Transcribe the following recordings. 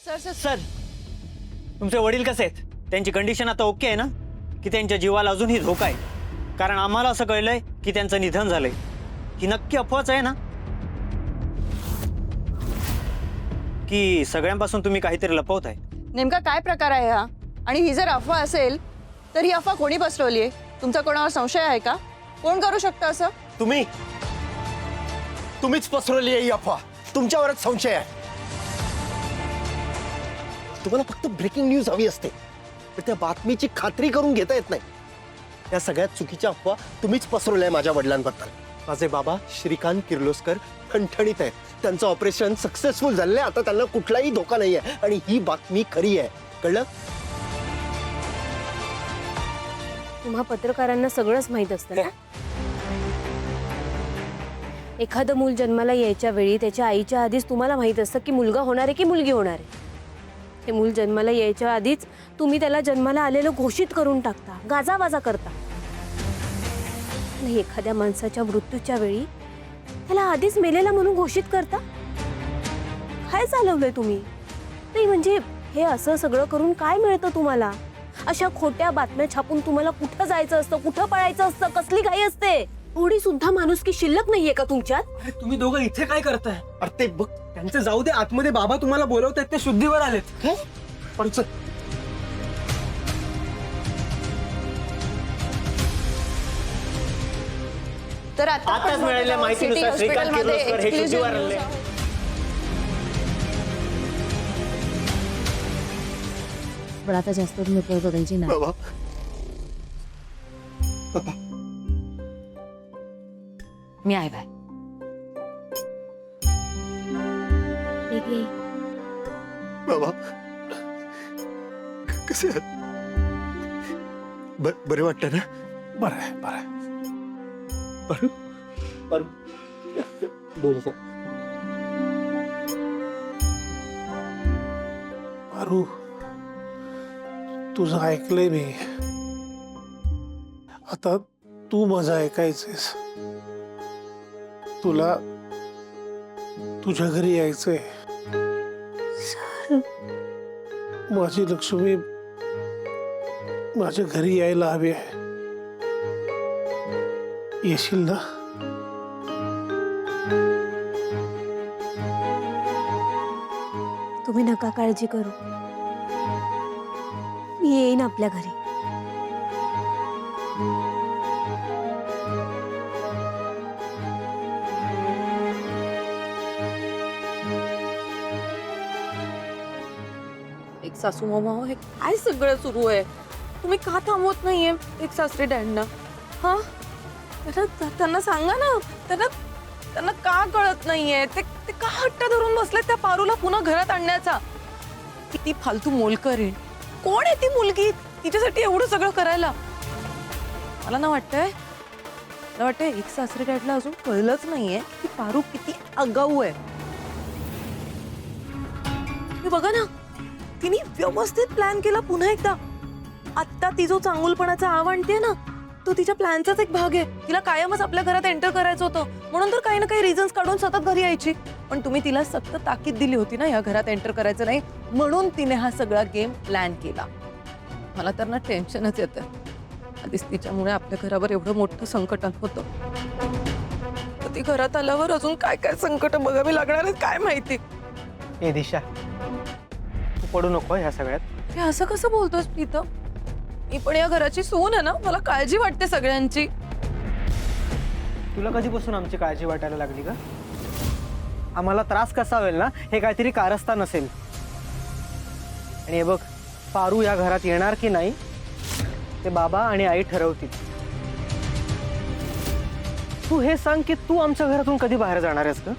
Sir sir sir तुमचे वडील कसे आहेत? त्यांची कंडिशन आता ओके आहे ना? की त्यांच्या जीवाला अजूनही धोका आहे? कारण आम्हाला असं कळलंय की त्यांचं निधन झालंय. ही नक्की अफवाच आहे ना? की सगळ्यांपासून तुम्ही काहीतरी लपवताय? नेमका काय प्रकार आहे हा? आणि ही जर अफवा असेल तर ही अफवा कोणी पसरवली आहे? तुमचा कोणावर संशय आहे का? कोण करू शकतं असं? तुम्हीच पसरवली आहे ही अफवा. तुमच्यावरच संशय आहे. तुम्हाला फक्त ब्रेकिंग न्यूज हवी असते, पण त्या बातमीची खात्री करून घेता येत नाही. या सगळ्यात चुकीच्या अफवा तुम्हीच पसरवल्या माझ्या वडिलांबद्दल. माझे बाबा श्रीकांत किर्लोस्कर ठणठणीत आहेत. त्यांचं ऑपरेशन सक्सेसफुल झालंय. आता त्यांना कुठलाही धोका नाही आहे आणि ही बातमी खरी आहे. कळलं? तुम्हा पत्रकारांना सगळंच माहित असतं ना. एखादं मूल जन्माला यायच्या वेळी त्याच्या आईच्या आधीच तुम्हाला माहित असतं की मुलगा होणार आहे की मुलगी होणार आहे. हे मूल जन्माला यायच्या आधीच तुम्ही त्याला जन्माला आलेलं घोषित करून टाकता, गाजावाजा करता. आणि एखाद्या माणसाच्या मृत्यूच्या वेळी त्याला आधीच मेलेला म्हणून घोषित करता. काय चालवलंय तुम्ही? नाही म्हणजे हे असं सगळं करून काय मिळतं तुम्हाला? अशा खोट्या बातम्या छापून तुम्हाला कुठं जायचं असतं, कुठं पळायचं असतं, कसली घाई असते? थोडी सुद्धा माणुसकी शिल्लक नाहीये का तुमच्यात? अरे तुम्ही दोघं इथे काय करताय? अरे ते बघ, त्यांचे जाऊ दे, आतमध्ये बाबा तुम्हाला बोलवतायत, ते शुद्धीवर आलेत. पण चल. तर आता आताच मिळालेल्या माहितीनुसार श्रीकांत किर्लोस्कर हे शुद्धीवर आले. पण आता जास्त धुळपळ बघायची नाही. बाबा, मी आहे बाय. ठीक आहे. बाबा कसे आहात? बरे वाटतं ना? बरं आहे, बरं आहे. पारू, तुझं ऐकलंय मी. आता तू माझं ऐकायचंयस. तुला तुझ्या घरी यायचंय. माझी लक्ष्मी माझ्या घरी यायला हवी आहे. येशील ना? तुम्ही नका काळजी करू, मी येईन आपल्या घरी. एक सासू मामा, हे काय सगळं सुरू आहे? तुम्ही का थांबवत नाहीये एक सासरे डॅडना? हा, त्यांना सांगा ना. त्यांना का कळत नाहीये? ते का हट्ट धरून बसले त्या पारूला पुन्हा घरात आणण्याचा? किती फालतू मोलकर आहे. कोण आहे ती मुलगी तिच्यासाठी एवढं सगळं करायला? मला ना वाटतंय एक सासरे डॅडला अजून कळलंच नाहीये की पारू किती आगाऊ आहे. तुम्ही बघा ना, तिने व्यवस्थित प्लॅन केला पुन्हा एकदा. आता ती जो चांगुलपणाचा आव आणते ना, तो तिच्या प्लॅनचाच एक भाग आहे. तिला कायमच आपल्या घरात एंटर करायचं होतं, म्हणून तर काही ना काही रिझन्स काढून सतत घरी यायची. पण तुम्ही तिला सक्त ताकीद दिली होती ना या घरात एंटर करायचं नाही, म्हणून तिने हा सगळा गेम प्लॅन केला. मला तर ना टेन्शनच येतं. आधीच तिच्यामुळे आपल्या घरावर एवढं मोठं संकट होतं, तर ती घरात आल्यावर अजून काय काय संकट बघावी लागणार आहेत काय माहिती. ए दिशा, तू पडू नको ह्या सगळ्यात. हे असं कसं बोलतोस प्रीतम? मी पण या घराची सून आहे ना, मला काळजी वाटते सगळ्यांची. तुला कधीपासून आमची काळजी वाटायला लागली का? आम्हाला त्रास कसा होईल ना, हे काहीतरी कारस्थान असेल. आणि हे बघ, पारू या घरात येणार की नाही ते बाबा आणि आई ठरवतील. तू हे सांग की तू आमच्या घरातून कधी बाहेर जाणार आहेस का?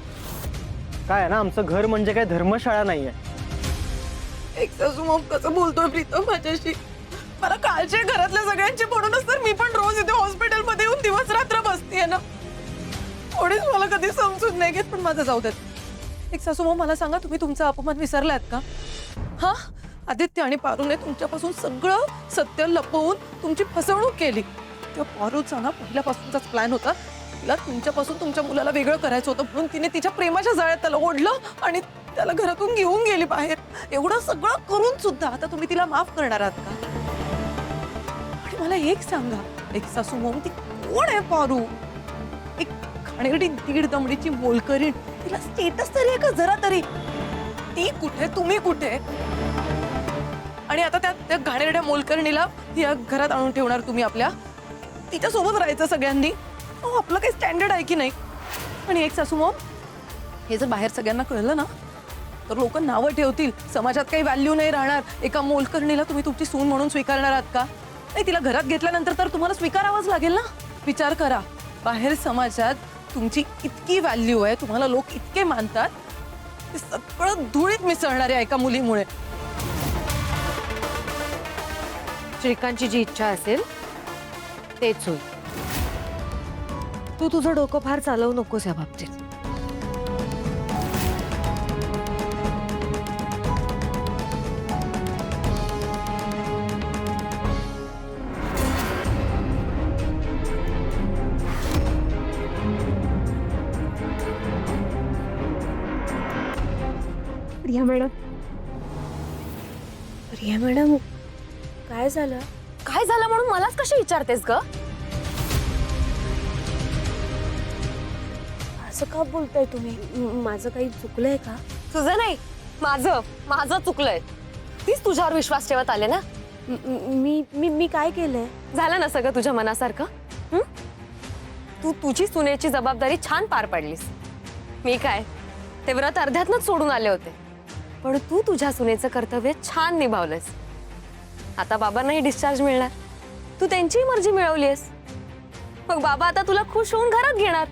काय आहे ना, आमचं घर म्हणजे काय धर्मशाळा नाहीये. एक सासू मग कसं बोलतोय प्रीतम माझ्याशी? मला काळजी आहे घरातल्या सगळ्यांची, म्हणूनच तर मी पण रोज इथे हॉस्पिटलमध्ये येऊन दिवस रात्र बसतेय ना. थोडीच मला कधी समजून नाही घेत, पण माझं जाऊ देत. एक सासू मग मला सांगा, तुम्ही तुमचा अपमान विसरलात का? हा, आदित्य आणि पारूने तुमच्यापासून सगळं सत्य लपवून तुमची फसवणूक केली. त्या पारूचा ना पहिल्यापासूनचाच प्लॅन होता. तिला तुमच्यापासून तुमच्या मुलाला वेगळं करायचं होतं, म्हणून तिने तिच्या प्रेमाच्या जाळ्यात त्याला ओढलं आणि त्याला घरातून घेऊन गेली बाहेर. एवढं सगळं करून सुद्धा आता तुम्ही तिला माफ करणार आहात का? आणि मला एक सांगा, एक सासू म्हणून ती कोण आहे पारू? एक घाणेरडी दीड दमडीची मोलकरीण, तिला स्टेटस तरी आहे का जरा तरी? ती कुठे, तुम्ही कुठे? आणि आता त्या घाणेरड्या मोलकरणीला या घरात आणून ठेवणार तुम्ही आपल्या? तिच्या सोबत राहायचं सगळ्यांनी? आपलं काही स्टँडर्ड आहे की नाही? आणि एक सासू मॉम, हे जर बाहेर सगळ्यांना कळलं ना तर लोक नावं ठेवतील, समाजात काही व्हॅल्यू नाही राहणार. एका मोलकरणीला तुम्ही तुमची सून म्हणून स्वीकारणार आहात का? नाही, तिला घरात घेतल्यानंतर तर तुम्हाला स्वीकारावंच लागेल ना. विचार करा, बाहेर समाजात तुमची इतकी व्हॅल्यू आहे, तुम्हाला लोक इतके मानतात, ते सगळं धुळीत मिसळणार आहे एका मुलीमुळे. श्रीकांतची जी इच्छा असेल तेच होईल. तू तुझं डोकं फार चालवू नकोस या बाबतीत. प्रिया मॅडम, प्रिया मॅडम, काय झालं? काय झालं म्हणून मलाच कशी विचारतेस ग? असं का बोलताय तुम्ही? माझं काही चुकलंय का? तुझं नाही, माझं चुकलंय. तीच तुझ्यावर विश्वास ठेवत आले ना. मी मी मी काय केलंय? झालं ना सगळं तुझ्या मनासारखं? हं? तू तुझी सुनेची जबाबदारी छान पार पाडलीस. मी काय, ते व्रत अर्ध्यातनच सोडून आले होते, पण तू तुझ्या सुनेचं कर्तव्य छान निभावलंस. आता बाबांनाही डिस्चार्ज मिळणार, तू त्यांचीही मर्जी मिळवलीस. मग बाबा आता तुला खुश होऊन घरात घेणार.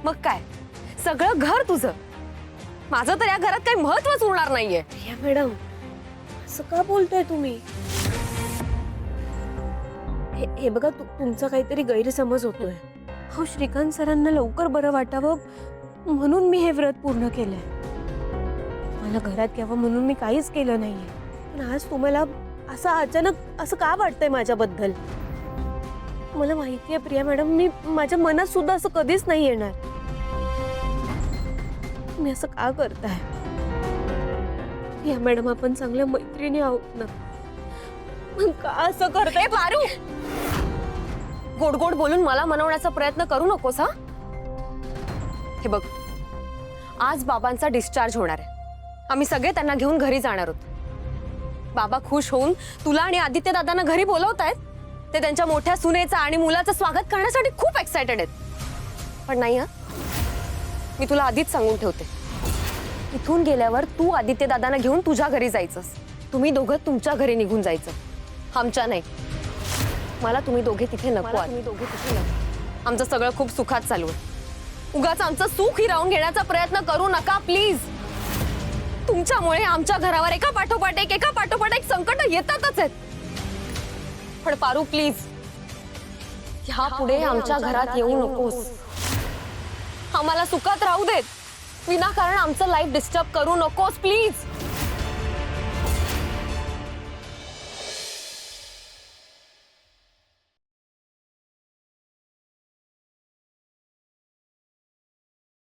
मग काय, सगळं घर तुझं. माझं तर या घरात काही महत्वच उरणार नाहीये. प्रिया मॅडम, असं का बोलताय तुम्ही? हे बघा, तुमचा काहीतरी गैरसमज होतोय. हो, श्रीकांत सरांना लवकर बरं वाटावं म्हणून मी हे व्रत पूर्ण केलंय. मला घरात घ्यावं म्हणून मी काहीच केलं नाहीये. पण आज तुम्हाला असं अचानक असं का वाटतंय माझ्याबद्दल? मला माहितीये प्रिया मॅडम, मी माझ्या मनात सुद्धा असं कधीच नाही येणार. तुम्ही असं का करताय? प्रिया मॅडम, आपण चांगल्या मैत्रिणी आहोत ना, मग का असं करताय? पारू, गोड गोड बोलून मला मनवण्याचा प्रयत्न करू नकोस. हा, हे बघ, आज बाबांचा डिस्चार्ज होणार आहे. आम्ही सगळे त्यांना घेऊन घरी जाणार आहोत. बाबा खुश होऊन तुला आणि आदित्य दादांना घरी बोलवतायत. ते त्यांच्या मोठ्या सुनेचं आणि मुलाचं स्वागत करण्यासाठी खूप एक्सायटेड आहेत. पण नाही, हा, मी तुला आधीच सांगून ठेवते, इथून गेल्यावर तू आदित्य दादांना घेऊन तुझ्या घरी जायचंस. तुम्ही दोघं तुमच्या घरी निघून जायचं, आमच्या नाही. मला तुम्ही दोघे तिथे नको आहात. आमचं सगळं खूप सुखात चालू आहे. उगाच आमचं सुख हिरावून घेण्याचा प्रयत्न करू नका प्लीज. तुमच्यामुळे आमच्या घरावर एका पाठोपाठ एक संकट येतातच आहेत. पण पारू प्लीज, ह्या पुढे आमच्या घरात येऊ नकोस. आम्हाला सुखात राहू देत. विनाकारण आमचं लाईफ डिस्टर्ब करू नकोस प्लीज.